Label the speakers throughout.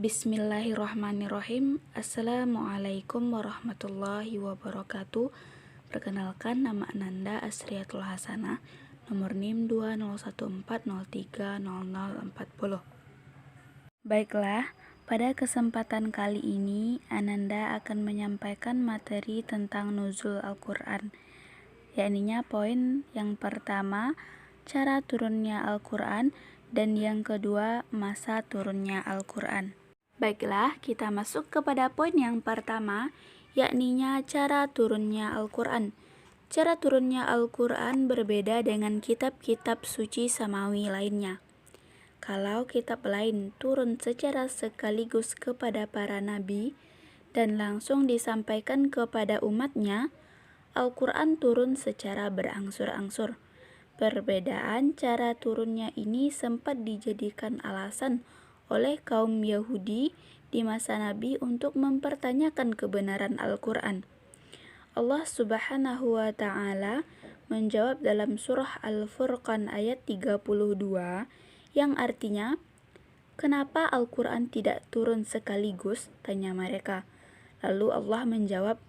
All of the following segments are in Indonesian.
Speaker 1: Bismillahirrahmanirrahim. Assalamualaikum warahmatullahi wabarakatuh. Perkenalkan, nama Ananda Asriatul Hasanah, nomor NIM 20140300040. Baiklah, pada kesempatan kali ini Ananda akan menyampaikan materi tentang nuzul Al-Quran, yakninya poin yang pertama, cara turunnya Al-Quran, dan yang kedua, masa turunnya Al-Quran. Baiklah, kita masuk kepada poin yang pertama, yakninya cara turunnya Al-Quran. Cara turunnya Al-Quran berbeda dengan kitab-kitab suci samawi lainnya. Kalau kitab lain turun secara sekaligus kepada para nabi dan langsung disampaikan kepada umatnya, Al-Quran turun secara berangsur-angsur. Perbedaan cara turunnya ini sempat dijadikan alasan oleh kaum Yahudi di masa Nabi untuk mempertanyakan kebenaran Al-Quran. Allah Subhanahu wa Ta'ala menjawab dalam surah Al-Furqan ayat 32 yang artinya, "Kenapa Al-Quran tidak turun sekaligus?" tanya mereka. Lalu Allah menjawab,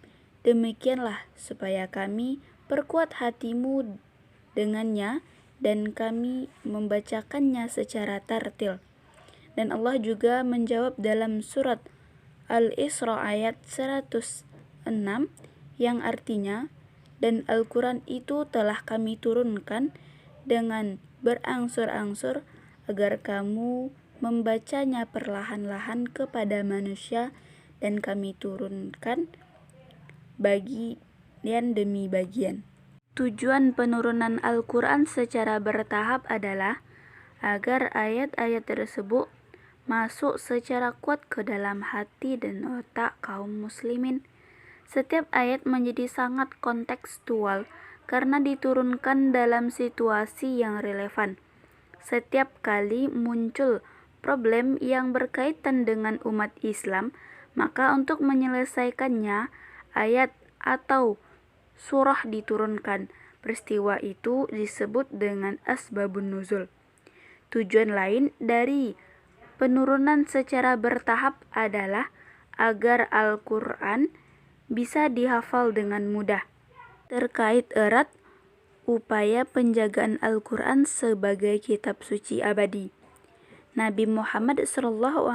Speaker 1: "Demikianlah supaya kami perkuat hatimu dengannya dan kami membacakannya secara tartil." Dan Allah juga menjawab dalam surat Al-Isra ayat 106 yang artinya, "Dan Al-Quran itu telah kami turunkan dengan berangsur-angsur agar kamu membacanya perlahan-lahan kepada manusia dan kami turunkan bagian demi bagian." Tujuan penurunan Al-Quran secara bertahap adalah agar ayat-ayat tersebut masuk secara kuat ke dalam hati dan otak kaum muslimin. Setiap ayat menjadi sangat kontekstual karena diturunkan dalam situasi yang relevan. Setiap kali muncul problem yang berkaitan dengan umat Islam, maka untuk menyelesaikannya, ayat atau surah diturunkan. Peristiwa itu disebut dengan asbabun nuzul. Tujuan lain dari penurunan secara bertahap adalah agar Al-Quran bisa dihafal dengan mudah. Terkait erat upaya penjagaan Al-Quran sebagai kitab suci abadi. Nabi Muhammad SAW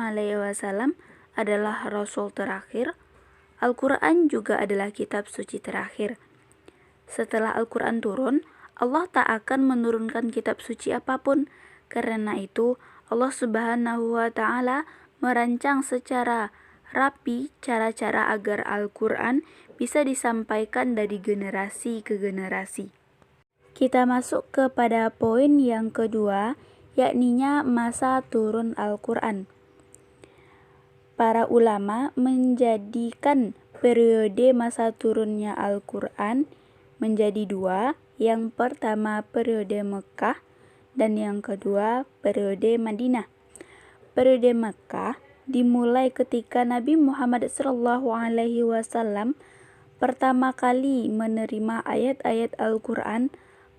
Speaker 1: adalah Rasul terakhir. Al-Quran juga adalah kitab suci terakhir. Setelah Al-Quran turun, Allah tak akan menurunkan kitab suci apapun. Karena itu, Allah Subhanahu wa Ta'ala merancang secara rapi cara-cara agar Al-Quran bisa disampaikan dari generasi ke generasi. Kita masuk kepada poin yang kedua, yakninya masa turun Al-Quran. Para ulama menjadikan periode masa turunnya Al-Quran menjadi dua. Yang pertama periode Mekah dan yang kedua periode Madinah. Periode Mekah dimulai ketika Nabi Muhammad SAW pertama kali menerima ayat-ayat Al-Quran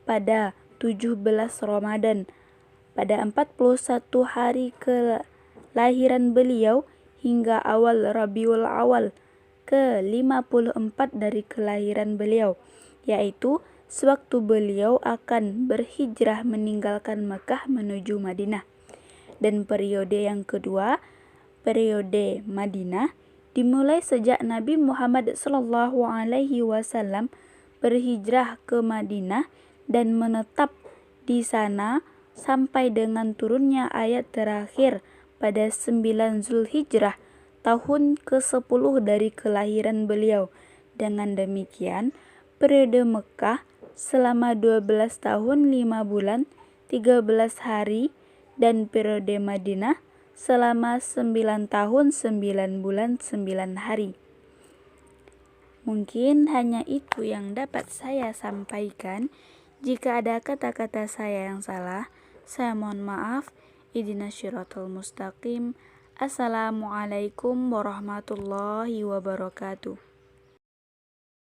Speaker 1: pada 17 Ramadan, pada 41 hari kelahiran beliau hingga awal Rabiul Awal ke-54 dari kelahiran beliau, yaitu sewaktu beliau akan berhijrah meninggalkan Mekah menuju Madinah. Dan periode yang kedua, periode Madinah, dimulai sejak Nabi Muhammad SAW berhijrah ke Madinah dan menetap di sana sampai dengan turunnya ayat terakhir pada 9 Zulhijrah tahun ke-10 dari kelahiran beliau. Dengan demikian, periode Mekah selama 12 tahun 5 bulan 13 hari dan periode Madinah selama 9 tahun 9 bulan 9 hari. Mungkin hanya itu yang dapat saya sampaikan. Jika ada kata-kata saya yang salah, saya mohon maaf. Ihdinas syiratal mustaqim. Assalamualaikum warahmatullahi wabarakatuh.